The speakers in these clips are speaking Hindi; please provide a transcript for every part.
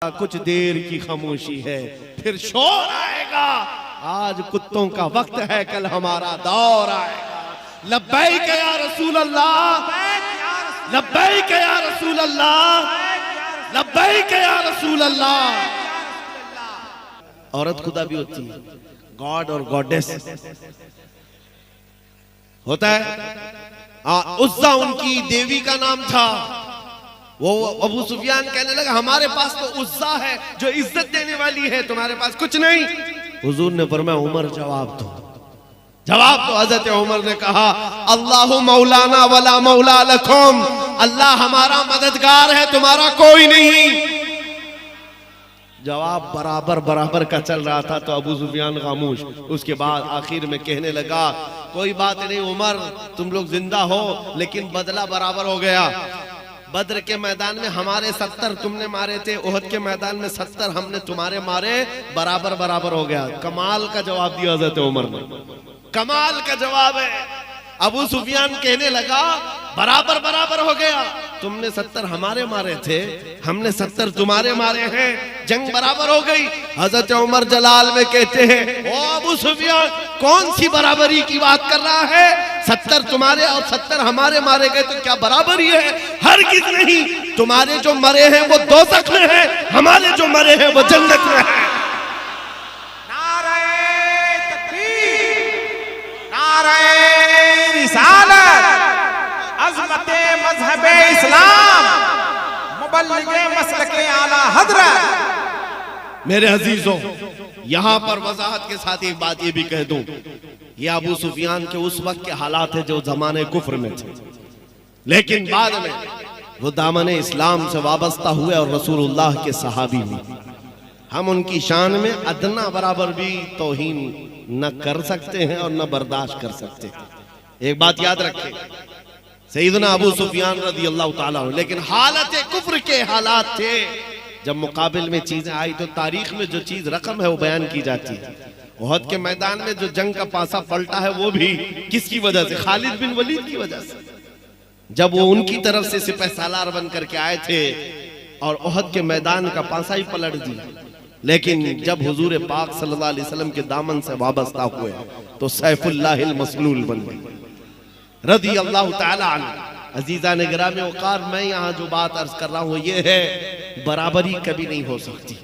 कुछ देर की खामोशी है, फिर शोर आएगा। आज कुत्तों का वक्त है, कल हमारा दौर आएगा। लब्बैक या रसूल अल्लाह, लब्बैक या रसूल अल्लाह, लब्बैक या रसूल अल्लाह। औरत खुदा भी होती है, गॉड और गॉडेस होता है। उज़्ज़ा उनकी देवी का नाम था। वो अबू सुफियान कहने लगा हमारे पास तो उज़्ज़ा है जो इज्जत देने वाली है, तुम्हारे पास कुछ नहीं। हुजूर ने फरमाया उमर जवाब दो, जवाब दो। हजरत उमर ने कहा अल्लाहु मौलाना वला मौला लकुम, अल्लाह हमारा मददगार है, तुम्हारा कोई नहीं। जवाब बराबर बराबर का चल रहा था तो अबू सुफियान खामोश। उसके बाद आखिर में कहने लगा कोई बात नहीं उमर, तुम लोग जिंदा हो लेकिन बदला बराबर हो गया। बद्र के मैदान में हमारे 70 तुमने मारे थे, ओहद के मैदान में 70 हमने तुम्हारे मारे, बराबर बराबर हो गया। कमाल का जवाब दिया हज़रत उमर ने, कमाल का जवाब है। अबू सुफियान कहने लगा बराबर बराबर हो गया, तुमने 70 हमारे मारे थे, हमने 70 तुम्हारे मारे हैं, जंग बराबर हो गई। हज़रत उमर जलाल में कहते हैं ओ अबू सुफियान कौन सी बराबरी की बात कर रहा है, 70 तुम्हारे और 70 हमारे मारे गए तो क्या बराबरी है? हरगिज़ नहीं, तुम्हारे जो मरे हैं वो दोज़ख में हैं, हमारे जो मरे हैं वो जन्नत में हैं। नारे तकबीर, नारे रिसालत, अज़मते मज़हबे इस्लाम, मुबल्लिगे मसलके आला हज़रत। मेरे अजीजों, यहां पर वजाहत के साथ एक बात ये भी कह दूं, ये अबू सुफियान के उस वक्त के हालात है जो जमाने कुफ्र में थे, लेकिन बाद में वो दामन इस्लाम से वाबस्ता हुए और रसूलुल्लाह के सहाबी हुए। हम उनकी शान में अदना बराबर भी तौहीन न कर सकते हैं और न बर्दाश्त कर सकते हैं। एक बात याद रखें, सैयदना अबू सुफियान रज़ी अल्लाह ताला अन्हु, लेकिन हालत कुफ्र के हालात थे। जब मुकाबिल में चीजें आई तो तारीख में जो चीज रकम है वो बयान की जाती है। ओहद के मैदान में जो जंग का पासा पलटा है वो भी किसकी वजह से? खालिद बिन वलीद की वजह से। जब वो उनकी तरफ से सिपह सालार बन करके आए थे और ओहद के मैदान का पासा ही पलट दिया, लेकिन जब हुजूर पाक सल्लल्लाहु अलैहि वसल्लम के दामन से वाबस्ता हुए तो सैफुल्लाहिल मसलूल बन गए रज़ी अल्लाह ताला अन्हु। अजीजा ने गिरामी वक़ार, मैं यहाँ जो बात अर्ज कर रहा हूँ ये है, बराबरी कभी नहीं हो सकती,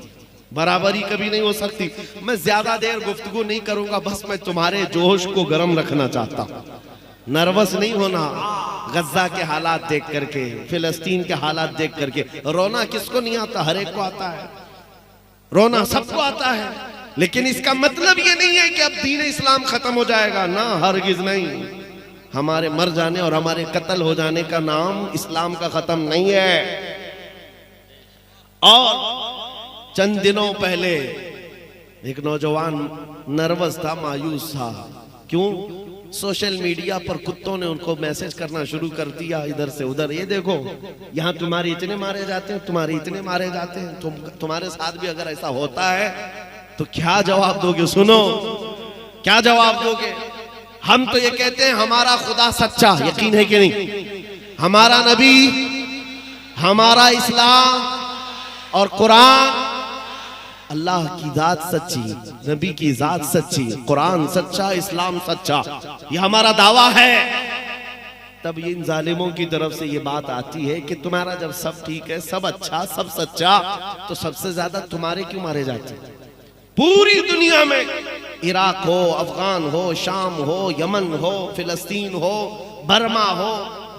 बराबरी कभी नहीं हो सकती। मैं ज्यादा देर गुफ्तगू नहीं करूंगा, बस मैं तुम्हारे जोश को गर्म रखना चाहता हूँ। नर्वस नहीं होना। गज्जा के हालात देख करके, फिलिस्तीन के हालात देख करके रोना किसको नहीं आता? हर एक को आता है, रोना सबको आता है, लेकिन इसका मतलब ये नहीं है कि अब दीन इस्लाम खत्म हो जाएगा ना, हरगिज नहीं। हमारे मर जाने और हमारे कत्ल हो जाने का नाम इस्लाम का खत्म नहीं है। और चंद दिनों पहले एक नौजवान नर्वस था, मायूस था। क्यों? सोशल मीडिया पर कुत्तों ने उनको मैसेज करना शुरू कर दिया इधर से उधर, ये देखो यहाँ तुम्हारे इतने मारे जाते हैं, तुम्हारे इतने मारे जाते हैं, तुम्हारे साथ भी अगर ऐसा होता है तो क्या जवाब दोगे? सुनो, क्या जवाब दोगे? हम तो ये कहते हैं हमारा खुदा सच्चा, यकीन है कि नहीं? हमारा नबी, हमारा इस्लाम और कुरान, अल्लाह की जात सच्ची, नबी की जात सच्ची, कुरान सच्चा, इस्लाम सच्चा, ये हमारा दावा है। तब ये इन जालिमों की तरफ से ये बात आती है कि तुम्हारा जब सब ठीक है, सब अच्छा, सब सच्चा, तो सबसे ज्यादा तुम्हारे क्यों मारे जाते? पूरी दुनिया में इराक हो, अफगान हो, शाम हो, यमन हो, फिलिस्तीन हो, बर्मा हो,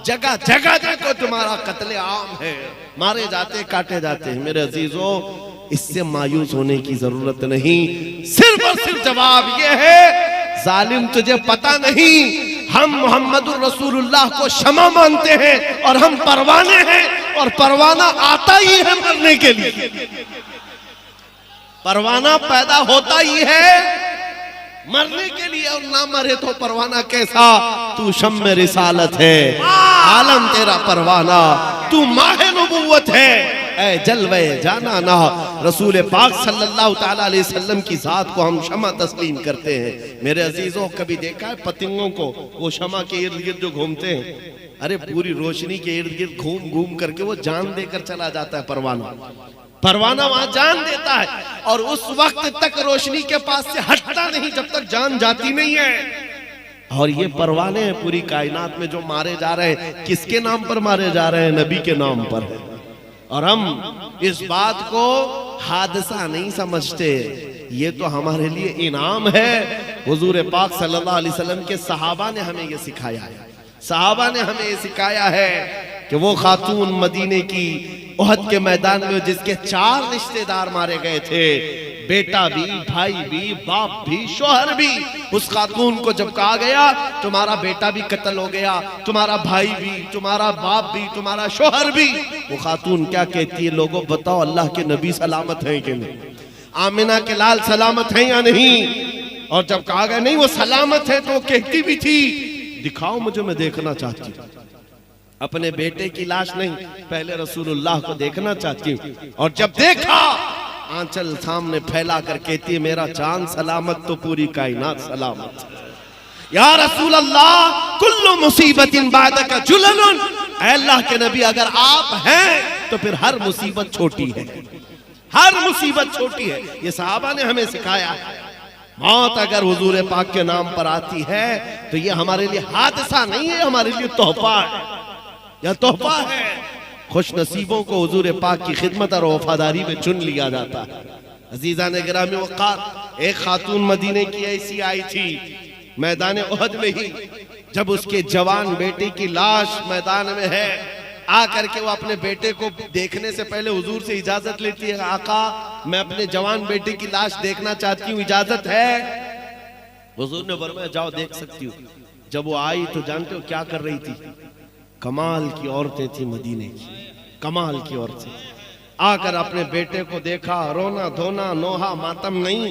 जगह जगह देखो तुम्हारा कत्ले आम है, मारे जाते, काटे जाते हैं। मेरे अजीजों, इससे मायूस होने की जरूरत नहीं। सिर्फ और सिर्फ जवाब यह है, जालिम तुझे पता नहीं, हम मोहम्मदुर रसूलुल्लाह को शमा मानते हैं और हम परवाने हैं, और परवाना आता ही है मरने के लिए। परवाना पैदा होता ही है मरने के लिए, और ना मरे तो परवाना कैसा? तू शम्म रिसालत है, आलम तेरा परवाना, तू माहे नबुव्वत है, ऐ जलवे जाना ना। रसूल पाक सल्लल्लाहु ताला अलैहि वसल्लम की जात को हम शमा तस्लीम करते हैं। मेरे अजीजों, कभी देखा है पतंगों को वो शमा के इर्द गिर्द जो घूमते हैं? अरे पूरी रोशनी के इर्द गिर्द घूम घूम करके वो जान देकर चला जाता है परवाना। परवाना वहां जान देता है और उस वक्त तक रोशनी के पास से हटता नहीं जब तक जान जाती नहीं है। और ये परवाने हैं पूरी कायनात में जो मारे जा रहे हैं, किसके नाम पर मारे जा रहे हैं? नबी के नाम पर। और हम इस बात को हादसा नहीं समझते, ये तो हमारे लिए इनाम है। हुजूर पाक सल्लल्लाहु अलैहि वसल्लम के सहाबा ने हमें ये सिखाया है, सहाबा ने हमें ये सिखाया है कि वो खातून मदीने की उहद के मैदान में जिसके 4 रिश्तेदार मारे गए थे, बेटा भी, भाई भी, बाप भी, शोहर भी, उस खातून को जब कहा गया तुम्हारा बेटा भी कत्ल हो गया, तुम्हारा भाई भी, तुम्हारा बाप भी, तुम्हारा शोहर भी, वो खातून क्या कहती है? लोगों बताओ अल्लाह के नबी सलामत हैं कि नहीं? आमिना के लाल सलामत हैं या नहीं? और जब कहा गया नहीं वो सलामत है तो वो कहती भी थी दिखाओ मुझे, मैं देखना चाहती हूँ अपने बेटे की लाश नहीं, पहले रसूलुल्लाह को देखना चाहती हूँ। और जब देखा आंचल सामने फैला कर कहती है मेरा चांद सलामत तो पूरी कायनात सलामत। या रसूल अल्लाह कुल्लु मुसीबतिन बादका जुललुन, अल्लाह के नबी अगर आप हैं तो फिर हर मुसीबत छोटी है, हर मुसीबत छोटी है। ये सहाबा ने हमें सिखाया है। मौत अगर हुजूर पाक के नाम पर आती है तो ये हमारे लिए हादसा नहीं है, हमारे लिए तोहफा है, यह तोहफा है। खुश नसीबों को हुजूर पाक की खिदमत और वफादारी में चुन लिया जाता है। अजीजा ने गिरामी वक़ार, एक खातून मदीने की ऐसी आई थी मैदान उहद में ही, जब उसके जवान बेटे की लाश मैदान में है, आकर के वो अपने बेटे को देखने से पहले हुजूर से इजाजत लेती है, आका मैं अपने जवान बेटे की लाश देखना चाहती हूँ, इजाजत है? हुजूर ने फरमाया जाओ देख सकती हूँ। जब वो आई तो जानते हो क्या कर रही थी? कमाल की औरतें थी मदीने की, कमाल की औरतें। आकर अपने बेटे को देखा, रोना धोना नोहा मातम नहीं,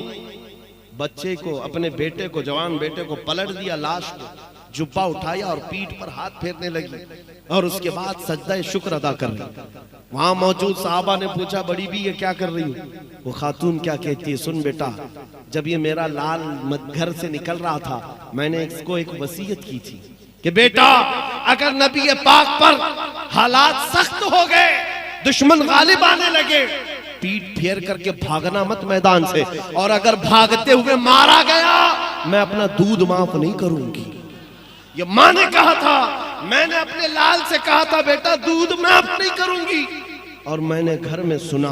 बच्चे को, अपने बेटे को, जवान बेटे को पलट दिया, लाश को जुब्बा उठाया और पीठ पर हाथ फेरने लगी और उसके बाद सजदा शुक्र अदा कर रही। वहां मौजूद साहबा ने पूछा बड़ी भी ये क्या कर रही हो? वो खातून क्या कहती है, सुन बेटा, जब ये मेरा लाल घर से निकल रहा था मैंने इसको एक वसीयत की थी कि बेटा अगर नबी पाक पर हालात सख्त हो गए, दुश्मन गालिब आने लगे, पीठ फेर करके भागना मत मैदान से, और अगर भागते हुए मारा गया मैं अपना दूध माफ नहीं करूंगी। ये मां ने कहा था, मैंने अपने लाल से कहा था बेटा दूध माफ नहीं करूंगी, और मैंने घर में सुना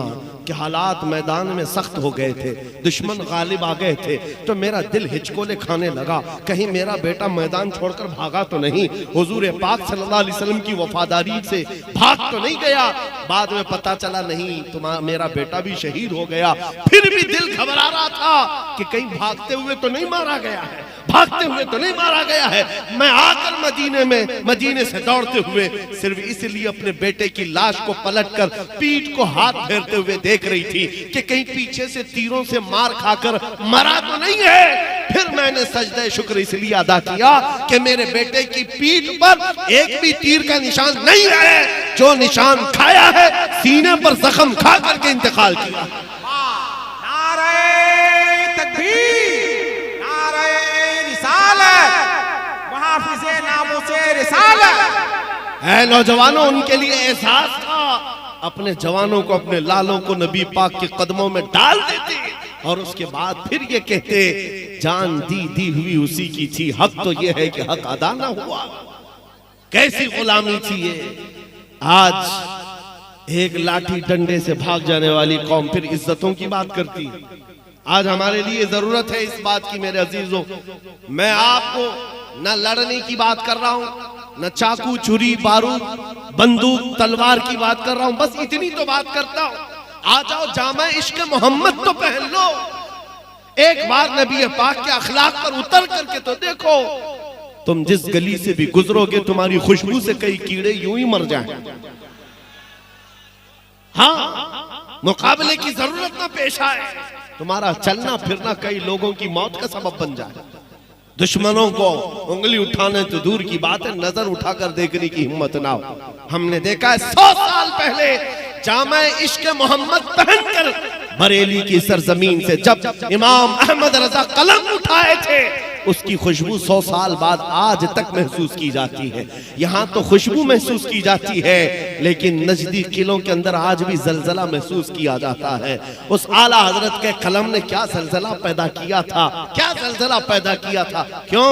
कि हालात मैदान में सख्त हो गए थे, दुश्मन गालिब आ गए थे, तो मेरा दिल हिचकोले खाने लगा, कहीं मेरा बेटा मैदान छोड़कर भागा तो नहीं, हुजूर पाक सल्लल्लाहु अलैहि वसल्लम की वफादारी से भाग तो नहीं गया। बाद में पता चला नहीं तुम्हारा मेरा बेटा भी शहीद हो गया। फिर भी दिल घबरा रहा था कि कहीं भागते हुए तो नहीं मारा गया है, भागते हुए तो नहीं मारा गया है। मैं आकर मदीने से दौड़ते हुए सिर्फ इसलिए अपने बेटे की लाश को पलटकर पीठ को हाथ फेरते हुए देख रही थी कि कहीं पीछे से तीरों से मार खाकर मरा तो नहीं है। फिर मैंने सजदे शुक्र इसलिए अदा किया कि मेरे बेटे की पीठ पर एक भी तीर का निशान नहीं है, जो निशान खाया है सीने पर जख्म खा करके इंतकाल किया। नारे तकबीर, नारे रिसालत, मुहाफिज़े नामूसे रिसालत। ऐ नौजवानों, उनके लिए एहसास था, अपने जवानों को, अपने लालों को नबी पाक के कदमों में डाल देते और उसके बाद फिर ये कहते जान दी हुई उसी की थी, हक तो ये है कि हक अदा ना हुआ। कैसी गुलामी थी ये। आज एक लाठी डंडे से भाग जाने वाली कौम फिर इज्जतों की बात करती है। आज हमारे लिए जरूरत है इस बात की मेरे अजीजों, मैं आपको न लड़ने की बात कर रहा हूं, न चाकू छुरी बारूद बंदूक तलवार की बात कर रहा हूं, बस इतनी तो बात करता हूं। आ जाओ जामा इश्क मोहम्मद तो पहन लो, एक बार नबी पाक के अखलाक पर उतर करके तो देखो। तुम जिस गली से भी गुजरोगे तुम्हारी खुशबू से कई कीड़े यूं ही मर जाएं। हाँ, मुकाबले की जरूरत ना पेश आए, तुम्हारा चलना फिरना कई लोगों की मौत का सबब बन जाए। दुश्मनों को उंगली उठाने तो दूर की बात है, नजर उठाकर देखने की हिम्मत ना हो। हमने देखा है 100 साल पहले जामा इश्क मोहम्मद पहनकर बरेली की सरजमीन से जब इमाम अहमद रजा कलम उठाए थे उसकी खुशबू 100 साल बाद आज तक महसूस की जाती है। यहाँ तो खुशबू महसूस की जाती है, लेकिन नजदीक किलों के अंदर आज भी जलजला महसूस किया जाता है। उस आला हजरत के कलम ने क्या जलजला पैदा किया था, क्या जलजला पैदा किया था। क्यों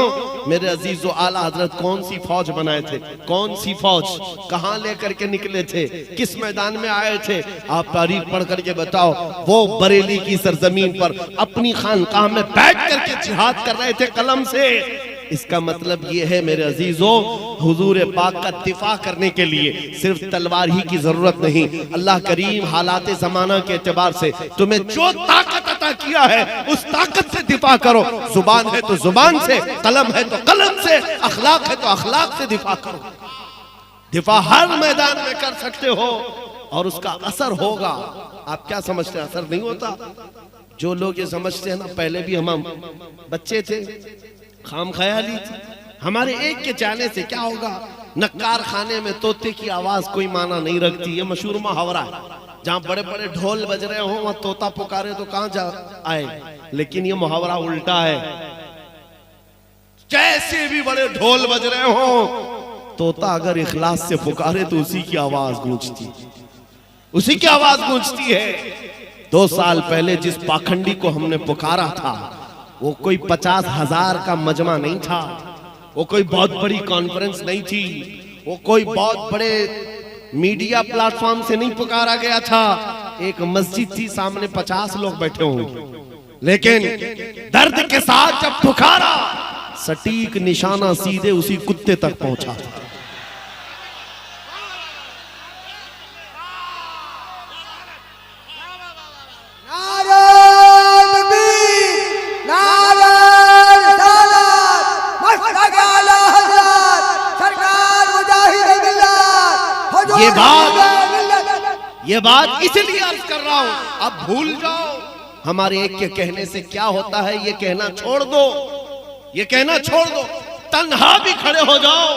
मेरे अजीजों, आला हजरत कौन सी फौज बनाए थे, कौन सी फौज, कहां लेकर के निकले थे, किस मैदान में आए थे। आप तारीख पढ़ करके बताओ। वो बरेली की सरजमीन पर अपनी खानकाह में बैठ करके जिहाद कर रहे थे कलम से। इसका मतलब ये है मेरे अजीजों, हुजूर पाक का दिफा करने के लिए सिर्फ तलवार ही की जरूरत नहीं। अल्लाह करीम हालात जमाना के एतबार से तुम्हें जो ताकत अता किया है उस ताकत से दिफा करो। जुबान है तो जुबान से, कलम है तो कलम से, अखलाक है तो अखलाक से दिफा करो। दिफा हर मैदान में कर सकते हो और उसका असर होगा। आप क्या समझते हैं असर नहीं होता? जो लोग ये समझते हैं ना, पहले भी हम बच्चे थे, खाम ख्याली थी, हमारे एक के जाने से क्या होगा। नक्कार खाने में तोते की आवाज कोई माना नहीं रखती, ये मशहूर मुहावरा है। जहां बड़े बड़े ढोल बज रहे हो वहां तोता पुकारे तो कहां जा आए। लेकिन ये मुहावरा उल्टा है, जैसे भी बड़े ढोल बज रहे हो, तोता अगर इखलास से पुकारे तो उसी की आवाज गूंजती, उसी की आवाज गूंजती है। 2 साल पहले जिस पाखंडी को हमने पुकारा था वो कोई 50,000 का मजमा नहीं था, वो कोई बहुत बड़ी कॉन्फ्रेंस नहीं थी, वो कोई बहुत बड़े मीडिया प्लेटफॉर्म से नहीं पुकारा गया था। एक मस्जिद थी, सामने 50 लोग बैठे होंगे, लेकिन दर्द के साथ जब पुकारा, सटीक निशाना सीधे उसी कुत्ते तक पहुंचा था। ये बात इसलिए अर्ज कर रहा हूं, अब भूल जाओ हमारे एक के कहने से क्या होता है। ये कहना छोड़ दो, ये कहना छोड़ दो, तन्हा भी खड़े हो जाओ।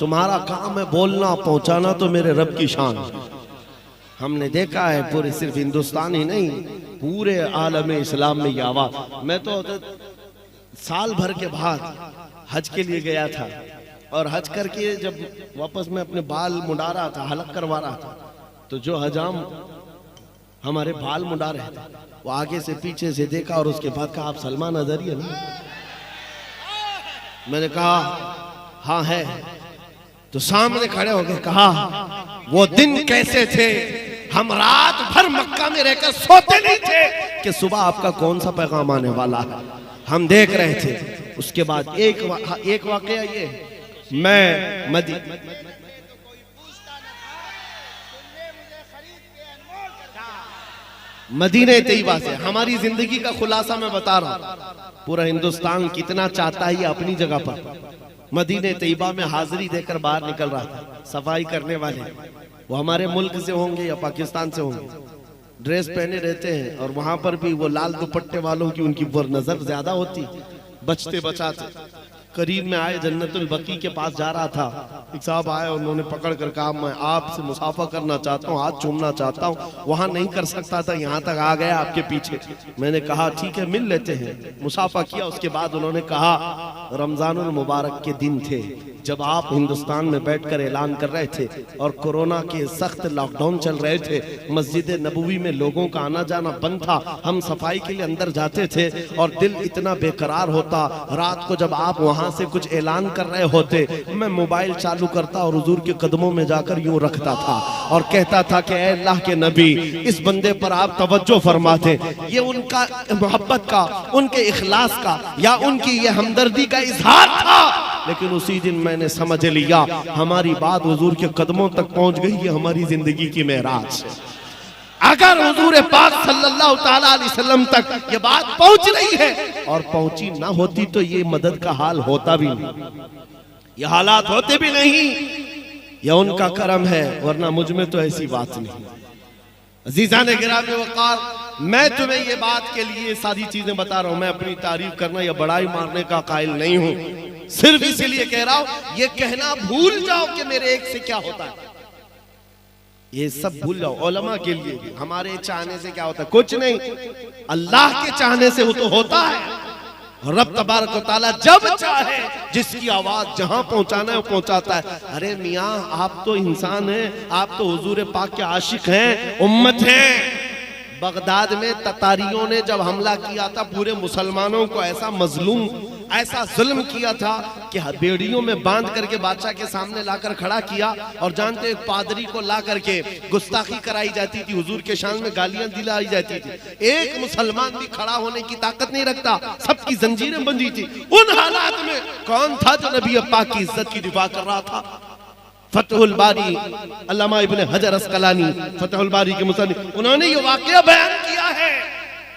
तुम्हारा काम है बोलना, पहुंचाना तो मेरे रब की शान। हमने देखा है पूरे सिर्फ हिंदुस्तान ही नहीं, पूरे आलम इस्लाम में ये आवाज। मैं तो साल भर के बाद हज के लिए गया था और हज करके जब वापस में अपने बाल मुड़ा रहा था, हलक करवा रहा था, तो जो हजाम हमारे बाल मुड़ा रहे थे वो आगे से पीछे से देखा और उसके बाद कहा, आप सलमान अजहरी है ना? मैंने कहा हाँ है। तो सामने खड़े हो गए, कहा वो दिन कैसे थे, हम रात भर मक्का में रहकर सोते नहीं थे कि सुबह आपका कौन सा पैगाम आने वाला है, हम देख रहे थे। उसके बाद एक वाकया ये, मैं मदीने तैयबा से हमारी जिंदगी का खुलासा मैं बता रहा हूं। पूरा हिंदुस्तान कितना चाहता है ये अपनी जगह पर। मदीने तैयबा में हाजिरी देकर बाहर निकल रहा था, सफाई करने वाले वो हमारे मुल्क से होंगे या पाकिस्तान से होंगे, ड्रेस पहने रहते हैं और वहां पर भी वो लाल दुपट्टे वालों की उनकी नजर ज्यादा होती, बचते बचाते। करीब में आए, जन्नतुल बकी के पास जा रहा था, एक साहब आए, उन्होंने पकड़ कर कहा मैं आपसे मुसाफा करना चाहता हूँ, हाथ चूमना चाहता हूँ। वहां नहीं कर सकता था, यहाँ तक आ गया आपके पीछे। मैंने कहा ठीक है मिल लेते हैं, मुसाफा किया। उसके बाद उन्होंने कहा रमजानुल मुबारक के दिन थे जब आप हिंदुस्तान में बैठकर ऐलान कर रहे थे और कोरोना के सख्त लॉकडाउन चल रहे थे, मस्जिद नबवी में लोगों का आना जाना बंद था, हम सफाई के लिए अंदर जाते थे और दिल इतना बेकरार होता। रात को जब आप वहां से कुछ ऐलान कर रहे होते, मैं मोबाइल चालू करता और हुजूर के कदमों में जाकर यूं रखता था और कहता था कि ऐ अल्लाह के नबी, इस बंदे पर आप तवज्जो फरमाते। ये उनका मोहब्बत का, उनके इखलास का या उनकी ये हमदर्दी का इजहार था। लेकिन उसी दिन मैंने समझ लिया हमारी बात हुजूर के कदमों तक पहुंच गई, ये हमारी जिंदगी की मेराज। अगर हुजूर पाक सल्लल्लाहु ताला अलैहि वसल्लम तक ये बात पहुंच रही है और पहुंची ना होती तो ये मदद का हाल होता भी नहीं, ये हालात होते भी नहीं। यह उनका करम है, वरना मुझ में तो ऐसी बात नहीं। अजीज़ान गिरामी वक़ार, मैं तुम्हें ये बात के लिए सारी चीजें बता रहा हूं, मैं अपनी तारीफ करना या बड़ाई मारने का कायल नहीं हूं। सिर्फ इसीलिए कह रहा हूं, ये कहना भूल जाओ कि मेरे एक से क्या होता है, ये सब भूल जाओ। उलमा के लिए हमारे चाहने से क्या होता है, कुछ नहीं, अल्लाह के चाहने से वो तो होता है। और रब तबारक व तआला जब चाहे जिसकी आवाज जहां पहुंचाना है वो पहुंचाता है। अरे मियाँ आप तो इंसान हैं, आप तो हुजूर पाक के आशिक हैं, उम्मत हैं। बगदाद में ततारियों ने जब हमला किया था पूरे मुसलमानों को ऐसा मजलूम, ऐसा जुल्म किया था कि बेड़ियों में बांध करके बादशाह के सामने लाकर खड़ा किया। और जानते एक पादरी को ला करके गुस्ताखी कराई जाती थी, हुजूर के शान में गालियां दिलाई जाती थी। एक मुसलमान भी खड़ा होने की ताकत नहीं रखता, सबकी जंजीरें बंधी थी। उन हालात में कौन था जो नबी पाक की इज्जत की दिफा कर रहा था? फतहुल बारी अल्लामा इब्ने हजर अस्कलानी फतहुल बारी के मुसन्निफ, उन्होंने ये वाकया बयान किया है।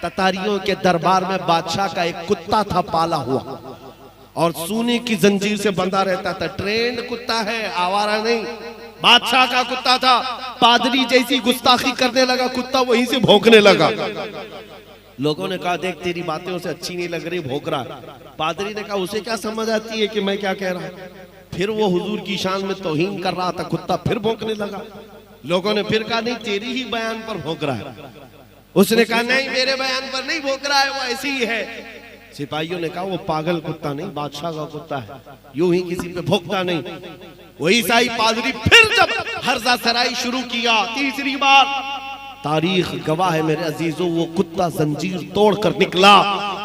ततारियों के दरबार में बादशाह का एक कुत्ता था पाला हुआ, और सोने की जंजीर से बंधा रहता था। ट्रेंड कुत्ता है, आवारा नहीं, बादशाह का कुत्ता था। पादरी जैसी गुस्ताखी करने लगा, कुत्ता वहीं से भौंकने लगा। लोगों ने कहा देख तेरी बातें उसे अच्छी नहीं लग रही, भौंक रहा है। पादरी ने कहा उसे क्या समझ आती है कि मैं क्या कह रहा हूं। फिर वो हुजूर की शान में तौहीन कर रहा था, कुत्ता फिर भौंकने लगा। लोगों ने फिर कहा नहीं तेरी ही बयान पर भौंक रहा है। उसने कहा नहीं मेरे बयान पर नहीं भौंक रहा है, वो ऐसी ही है। सिपाहियों ने कहा वो पागल कुत्ता नहीं, बादशाह का कुत्ता है, यूं ही किसी पे भौंकता नहीं। वही ईसाई पादरी फिर जब हर्जा सराई शुरू किया तीसरी बार, तारीख गवाह है मेरे अजीजों, वो कुत्ता जंजीर तोड़कर निकला।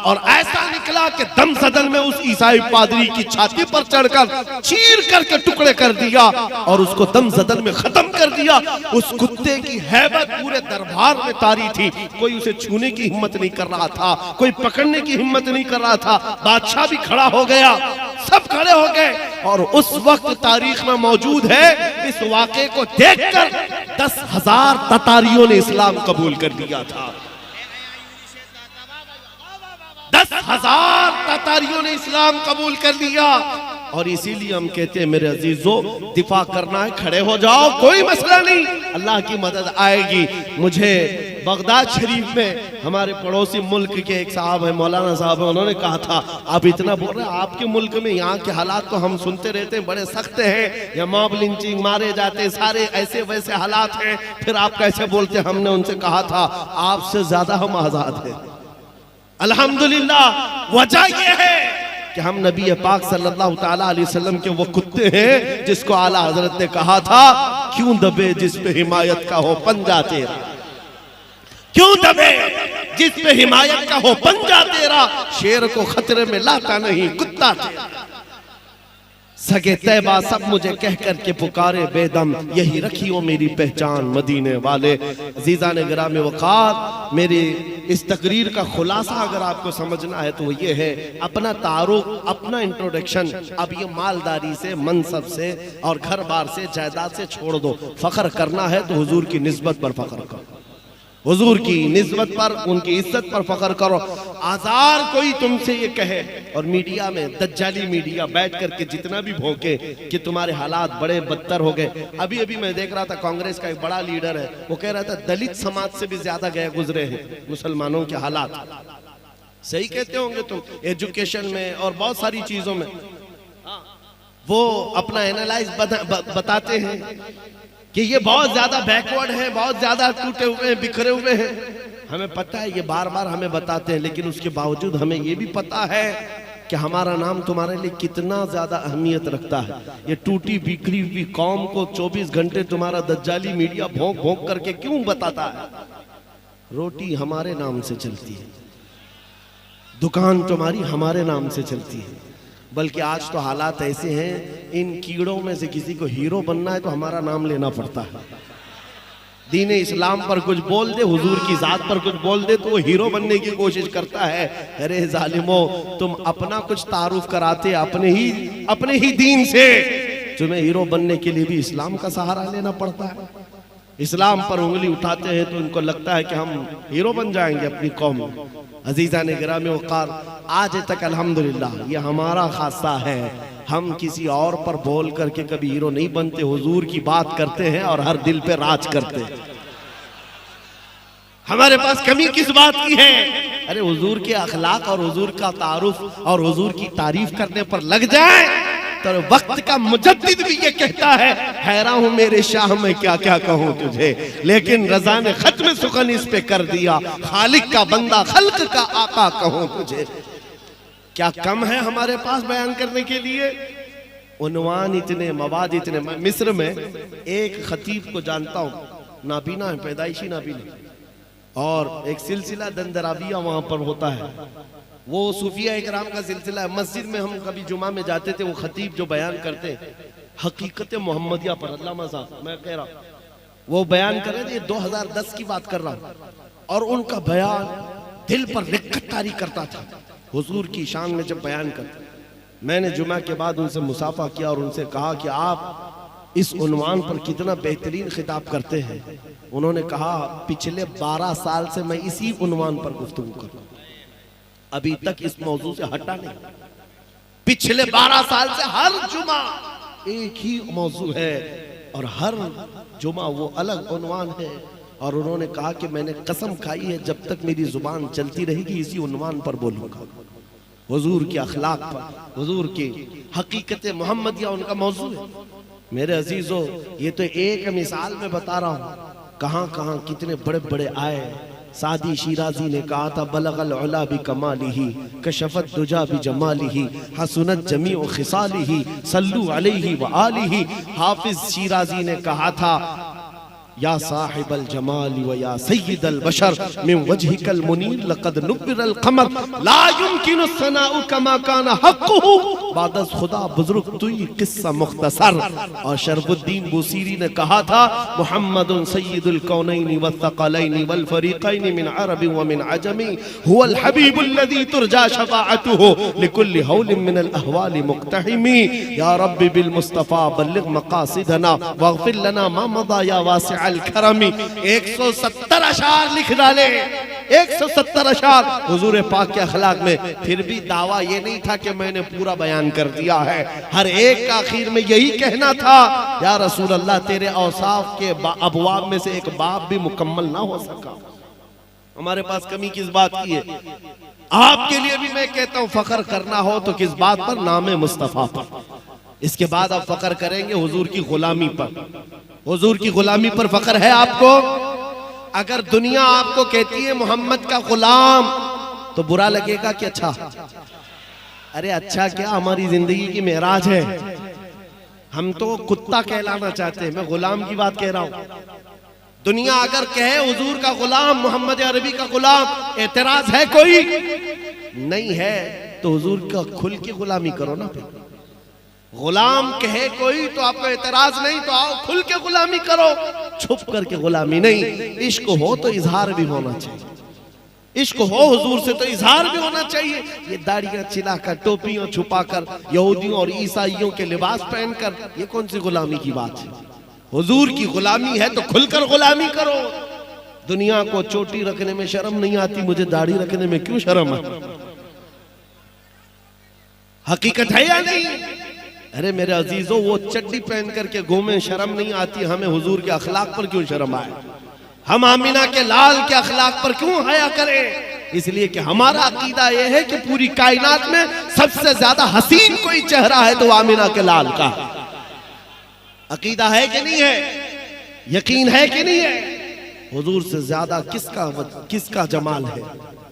और ऐसा निकला कि दम सदन में उस ईसाई पादरी की छाती पर चढ़कर चीर करके टुकड़े कर दिया और उसको दम सदन में खत्म कर दिया। उस कुत्ते की हैबत पूरे दरबार में तारी थी। कोई उसे छूने की हिम्मत नहीं कर रहा था, कोई पकड़ने की हिम्मत नहीं कर रहा था। बादशाह भी खड़ा हो गया, सब खड़े हो गए। और उस वक्त तारीख में मौजूद है, इस वाक़े को देखकर 10,000 ततारियों ने इस्लाम कबूल कर लिया था। 10,000 ततारियों ने इस्लाम कबूल कर लिया। और इसीलिए हम कहते हैं मेरे अजीजों, दिफा करना है, खड़े हो जाओ, कोई मसला नहीं, अल्लाह की मदद आएगी। मुझे बगदाद शरीफ में हमारे पड़ोसी मुल्क के एक साहब है, मौलाना साहब है, उन्होंने कहा था आप इतना बोल रहे हैं, आपके मुल्क में यहाँ के हालात तो हम सुनते रहते हैं, बड़े सख्त हैं, या मॉब लिंचिंग, मारे जाते हैं, सारे ऐसे वैसे हालात हैं, फिर आप कैसे बोलते हैं? हमने उनसे कहा था आपसे ज्यादा हम आजाद हैं अल्हम्दुलिल्लाह। वजह यह है कि हम नबी पाक सल्लल्लाहु तआला अलैहि वसल्लम के वो कुत्ते हैं जिसको आला हजरत ने कहा था क्यों दबे जिस पे हिमायत का हो पंजा तेरा, क्यों दबे जिस पे हिमायत का हो पंजा तेरा, शेर को खतरे में लाता नहीं कुत्ता तेरा। सगे तैबा सब मुझे कह कर के पुकारे बेदम, यही रखियो मेरी पहचान मदीने वाले। अज़ीज़ान गिराम वक़ार, मेरी इस तकरीर का खुलासा अगर आपको समझना है तो वो ये है, अपना तारुफ, अपना इंट्रोडक्शन अब ये मालदारी से, मनसब से और घर बार से, जायदाद से छोड़ दो। फ़ख्र करना है तो हुजूर की निस्बत पर फ़ख्र करो, हुजूर की निस्बत पर, उनकी इज्जत पर फख्र करो। आजार कोई तुमसे ये कहे, और मीडिया में दज्जाली मीडिया बैठ करके जितना भी भौंके कि तुम्हारे हालात बड़े बदतर हो गए। अभी अभी मैं देख रहा था कांग्रेस का एक बड़ा लीडर है, वो कह रहा था दलित समाज से भी ज्यादा गए गुजरे हैं मुसलमानों के हालात। सही कहते होंगे तुम, एजुकेशन में और बहुत सारी चीजों में वो अपना एनालाइज बताते हैं कि ये बहुत ज्यादा बैकवर्ड है, बहुत ज्यादा टूटे हुए हैं, बिखरे हुए हैं। हमें पता है, ये बार बार हमें बताते हैं, लेकिन उसके बावजूद हमें ये भी पता है कि हमारा नाम तुम्हारे लिए कितना ज्यादा अहमियत रखता है। ये टूटी बिखरी हुई कौम को 24 घंटे तुम्हारा दज्जाली मीडिया भोंक भोंक करके क्यों बताता है? रोटी हमारे नाम से चलती है, दुकान तुम्हारी हमारे नाम से चलती है। बल्कि आज तो हालात ऐसे हैं, इन कीड़ों में से किसी को हीरो बनना है तो हमारा नाम लेना पड़ता है। दीन इस्लाम पर कुछ बोल दे, हुजूर की जात पर कुछ बोल दे तो वो हीरो बनने की कोशिश करता है। अरे जालिमो, तुम अपना कुछ तारुफ कराते अपने ही दीन से, तुम्हें हीरो बनने के लिए भी इस्लाम का सहारा लेना पड़ता है। इस्लाम पर उंगली उठाते हैं तो उनको लगता है कि हम हीरो बन जाएंगे अपनी कौम में। अजीज़ान गिरामी वक़ार, आज तक अल्हम्दुलिल्लाह ये हमारा खासा है, हम किसी और पर बोल करके कभी हीरो नहीं बनते, हुजूर की बात करते हैं और हर दिल पे राज करते हैं। हमारे पास कमी किस बात की है? अरे हुजूर के अखलाक और हुजूर का तारुफ और हुजूर की तारीफ करने पर लग जाए तो वक्त का मुजद्दिद भी ये कहता है, हैरान हूं मेरे शाह मैं क्या क्या कहूं तुझे, लेकिन रजा ने खत्म सुखन इस पे कर दिया, खालिक का बंदा खल्क का आका कहूं तुझे। क्या कम है हमारे पास बयान करने के लिए? उन्वान इतने, मवाद इतने। मैं मिस्र में एक खतीब को जानता हूँ, नाबीना है, पैदाइशी नाबीना, और एक सिलसिला दंदराबिया वहां पर होता है। वो सूफिया इकराम का सिलसिला है। मस्जिद में हम कभी जुमा में जाते थे, वो खतीब जो बयान करते हैं हकीकत मोहम्मदिया पर, अल्लामा साहब मैं कह रहा हूँ, वो बयान कर रहे थे, 2010 की बात कर रहा हूँ, और उनका बयान दिल पर लिक्कत तारी करता था। हुजूर की शान में जब बयान करते, मैंने जुमा के बाद उनसे मुसाफा किया और उनसे कहा कि आप इस उन्वान पर कितना बेहतरीन खिताब करते हैं। उन्होंने कहा पिछले 12 साल से मैं इसी उन्वान पर गुफ्तगू कर रहा हूं, अभी तक इस मौजू से हटा नहीं। पिछले 12 साल से हर जुमा एक ही मौजू है और हर जुमा वो अलग उन्वान है। और उन्होंने कहा कि मैंने कसम खाई है जब तक मेरी जुबान चलती रहेगी इसी उन्वान पर बोलूंगा। हुजूर के अखलाक पर, हुजूर की हकीकत मोहम्मदिया उनका मौजू है। मेरे अजीजों, ये तो एक मिसाल में बता रहा हूँ, कहाँ कहाँ कितने बड़े बड़े आए। सादी शिराजी ने कहा था बलगल उला बि कमालिही कशफत दुजा बि जमालिही हसनत जमीउ खिसालिही सल्लु अलैहि व आलिही। हाफिज शिराजी ने कहा था या साहिबल जमाली व या सय्यदल बशर मिन वजहिकल मुनीर लक़द नुब्बिरल क़मर ला युमकिनु सनाउ कमा कान हक़्क़ुहु बादस खुदा बुजुर्ग तुई किस्सा मुख्तसर। और शरफुद्दीन बुसीरी ने कहा था मुहम्मदुन सय्यदुल कौनैनि वत्थक़लैनि वल फ़रीक़ैनि मिन अरबि व मिन अजमी हुवल हबीबुल लज़ी तुरजा शफ़ाअतुहु लिकुल्लि हौलिन मिनल अहवालि मुक़्तहिमी। या रब्बि बिल मुस्तफ़ा बल्लिग़ मक़ासिदना वग़फ़िर लना मा मज़ा या वासिअ अल करमी। 170 अशार लिख डाले, 170 अशार हुजूर पाक के अखलाक में। फिर भी दावा ये नहीं था कि मैंने पूरा बयान कर दिया है। हर एक का आखिर में यही कहना था या रसूल अल्लाह तेरे औसाफ के अबवाब में से एक बाब भी मुकम्मल ना हो सका। हमारे पास कमी किस बात की है? आपके लिए भी मैं कहता हूं फख्र करना हो तो किस बात पर? नाम मुस्तफा पर। इसके बाद आप फख्र करेंगे हुजूर की गुलामी पर। हुजूर की गुलामी पर फख्र है आपको? अगर दुनिया आपको कहती है मोहम्मद का गुलाम तो बुरा लगेगा कि अच्छा? अरे अच्छा क्या, हमारी जिंदगी की मेराज है। हम तो कुत्ता कहलाना चाहते हैं, मैं गुलाम की बात कह रहा हूं। दुनिया अगर कहे हुजूर का गुलाम, मोहम्मद अरबी का गुलाम, एतराज है कोई? नहीं है तो हुजूर का खुल के गुलामी करो ना। गुलाम कहे कोई तो आपको एतराज नहीं, तो आओ खुल के गुलामी करो, छुप करके गुलामी नहीं। इश्क हो तो इजहार भी होना चाहिए, इश्क हो हुजूर से तो इजहार भी होना चाहिए। ये दाढ़ियां चिलाकर, टोपियां छुपाकर, यहूदियों और ईसाइयों के लिबास पहनकर, ये कौन सी गुलामी की बात है? हुजूर की गुलामी है तो खुलकर गुलामी करो। दुनिया को चोटी रखने में शर्म नहीं आती, मुझे दाढ़ी रखने में क्यों शर्म है? हकीकत है या नहीं? अरे मेरे अजीजों, वो चड्डी पहन करके घूमे, शर्म नहीं आती, हमें हुजूर के अखलाक पर क्यों शर्म आए? हम आमिना के लाल के अखलाक पर क्यों हया करें? इसलिए कि हमारा अकीदा यह है कि पूरी कायनात में सबसे ज्यादा हसीन कोई चेहरा है तो आमिना के लाल का। अकीदा है कि नहीं है? यकीन है कि नहीं है? हुजूर से ज्यादा किसका जमाल है?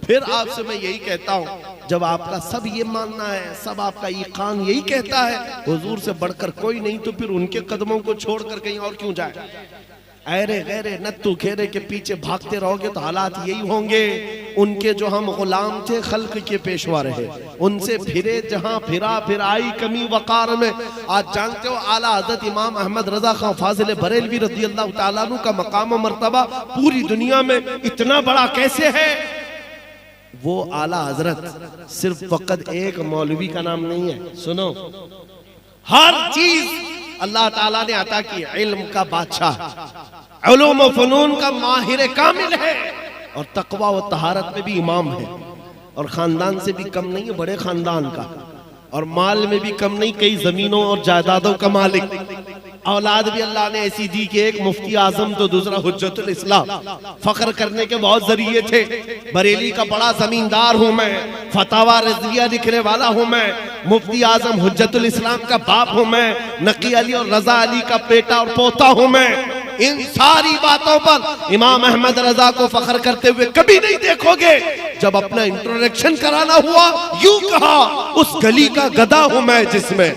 फिर आपसे मैं यही कहता हूं, जब आपका सब ये मानना है, सब आपका ईकान यही कहता है हुजूर से बढ़कर कोई नहीं, तो फिर उनके कदमों को छोड़कर कहीं और क्यों जाए? ऐरे गैरे नत्थु खेरे के पीछे भागते रहोगे तो हालात यही होंगे। उनके जो हम गुलाम थे, खल्क के पेशवा रहे, उनसे फिरे जहां फिरा, फिर आई कमी वकार में। आज जानते हो आला हज़रत इमाम अहमद रजा खां फाजिल बरेलवी रज़ी अल्लाह तआला अन्हु का मकाम व मर्तबा पूरी दुनिया में इतना बड़ा कैसे है? वो आला हजरत सिर्फ फकत एक मौलवी का नाम नहीं है। सुनो, हर चीज अल्लाह ताला ने अता की। इल्म का बादशाह, उलूम व फनून का माहिर कामिल है, और तकवा व तहारत में भी इमाम है, और खानदान से भी कम नहीं है, बड़े खानदान का, और माल में भी कम नहीं, कई जमीनों और जायदादों का मालिक। औलाद भी अल्लाह ने ऐसी दी कि एक मुफ्ती आजम तो दूसरा हुज्जतुल इस्लाम। फख्र करने के बहुत जरिए थे। बरेली का बड़ा जमींदार हूं मैं, फतावा रज़िया लिखने वाला हूं मैं, मुफ्ती आजम हुज्जतुल इस्लाम का बाप हूं मैं, नकी अली और रजा अली का बेटा और पोता हूं मैं। इन सारी बातों पर इमाम अहमद रजा को फख्र करते हुए कभी नहीं देखोगे। जब अपना इंट्रोडक्शन कराना हुआ यूं कहा, उस गली का गधा हूं मैं जिसमें,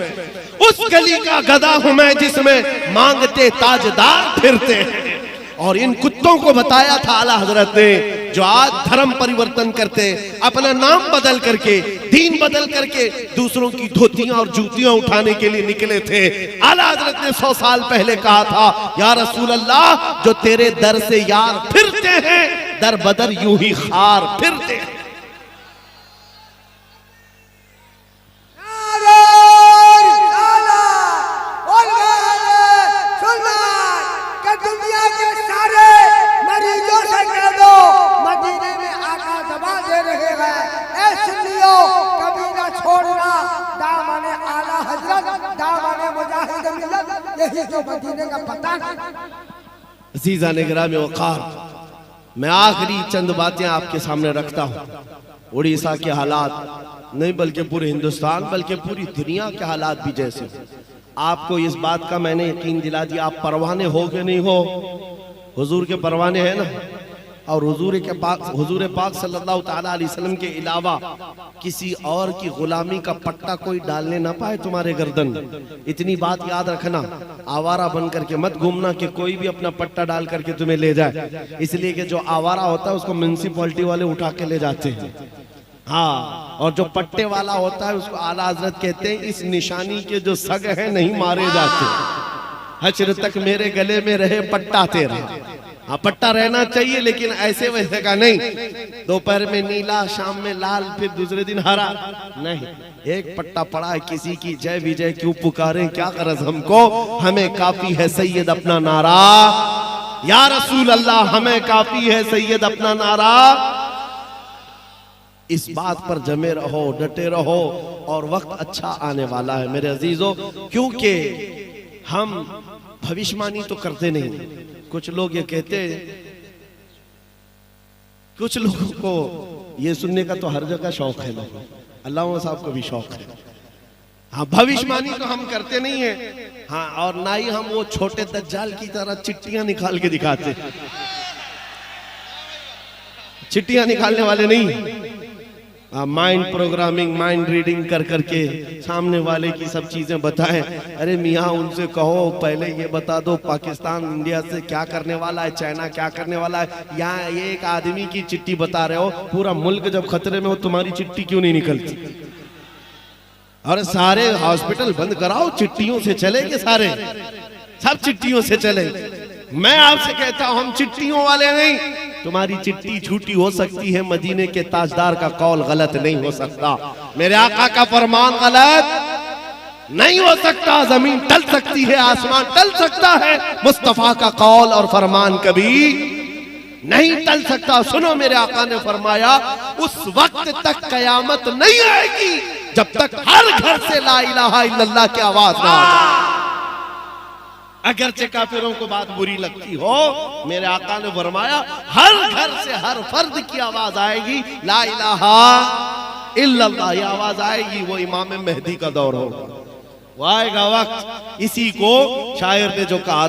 उस गली का गधा हूं मैं जिसमें मांगते ताजदार फिरते हैं। और इन कुत्तों को बताया था आला हजरत ने, जो आज धर्म परिवर्तन करते, अपना नाम बदल करके, दीन बदल करके दूसरों की धोतियां और जूतियां उठाने के लिए निकले थे। आला हजरत ने 100 साल पहले कहा था, या रसूल अल्लाह, जो तेरे दर से यार फिरते हैं, दर बदर यूं ही खार फिरते हैं। अज़ीज़ान गिरामी वक़ार, मैं आखिरी चंद बातें आपके सामने रखता हूँ। उड़ीसा के हालात नहीं बल्कि पूरे हिंदुस्तान बल्कि पूरी दुनिया के हालात भी जैसे, आपको इस बात का मैंने यकीन दिला दिया। आप परवाने हो कि नहीं हो, हुजूर के परवाने हैं ना। और हुजूर पाक सल्लल्लाहु ताला अलैहि वसल्लम के अलावा किसी और की गुलामी का पट्टा कोई डालने ना पाए तुम्हारे गर्दन। इतनी बात याद रखना, आवारा बन करके मत घूमना कि कोई भी अपना पट्टा डाल करके तुम्हें ले जाए। इसलिए कि जो आवारा होता है उसको म्युनिसिपैलिटी वाले उठा के ले जाते हैं। हाँ, और जो पट्टे वाला होता है उसको आला हजरत कहते हैं, इस निशानी के जो सग है नहीं मारे जाते। हश्र तक मेरे गले में रहे पट्टा तेरा। हाँ, पट्टा रहना चाहिए लेकिन ऐसे वैसे का नहीं, दोपहर में नीला, शाम में लाल, फिर दूसरे दिन हरा नहीं। एक पट्टा पड़ा है, किसी की जय विजय क्यों पुकारें, क्या गरज हमको, हमें काफी है सैयद अपना नारा। या रसूल अल्लाह, हमें काफी है सैयद अपना नारा। इस बात पर जमे रहो, डटे रहो, और वक्त अच्छा आने वाला है मेरे अजीजों। क्योंकि हम भविष्यवाणी तो करते नहीं। कुछ लोग ये कहते हैं, कुछ लोगों को ये सुनने का तो हर जगह शौक है, अल्लाह साहब को भी शौक है। हाँ, भविष्यवाणी तो हम करते नहीं है। हाँ, और ना ही हम वो छोटे दज्जाल की तरह चिट्ठियां निकाल के दिखाते। चिट्ठियां निकालने वाले नहीं, माइंड प्रोग्रामिंग, माइंड रीडिंग कर करके सामने वाले की सब चीजें बताएं। अरे मियाँ, उनसे कहो पहले ये बता दो पाकिस्तान इंडिया से क्या करने वाला है, चाइना क्या करने वाला है। यहाँ ये एक आदमी की चिट्ठी बता रहे हो, पूरा मुल्क जब खतरे में हो तुम्हारी चिट्ठी क्यों नहीं निकलती। और सारे हॉस्पिटल बंद कराओ, चिट्ठियों से चलेंगे, सारे सब चिट्ठियों से चले। मैं आपसे कहता हूं, हम चिट्ठियों वाले नहीं। तुम्हारी चिट्ठी झूठी हो सकती है, मदीने के ताजदार का कौल गलत नहीं हो सकता, मेरे आका का फरमान गलत नहीं हो सकता। जमीन टल सकती है, आसमान टल सकता है, मुस्तफा का कौल और फरमान कभी नहीं टल सकता। सुनो, मेरे आका ने फरमाया, उस वक्त तक कयामत नहीं आएगी जब तक हर घर से ला इलाहा इल्लल्लाह की आवाज ना आए। अगरचे काफिरों को बात बुरी लगती हो, मेरे आका ने फरमाया हर घर से हर फर्द की आवाज आएगी, ला इलाहा इल्लल्लाह, ये आवाज आएगी। वो इमाम मेहदी का दौर होगा, वो आएगा वक्त। इसी को शायर ने जो कहा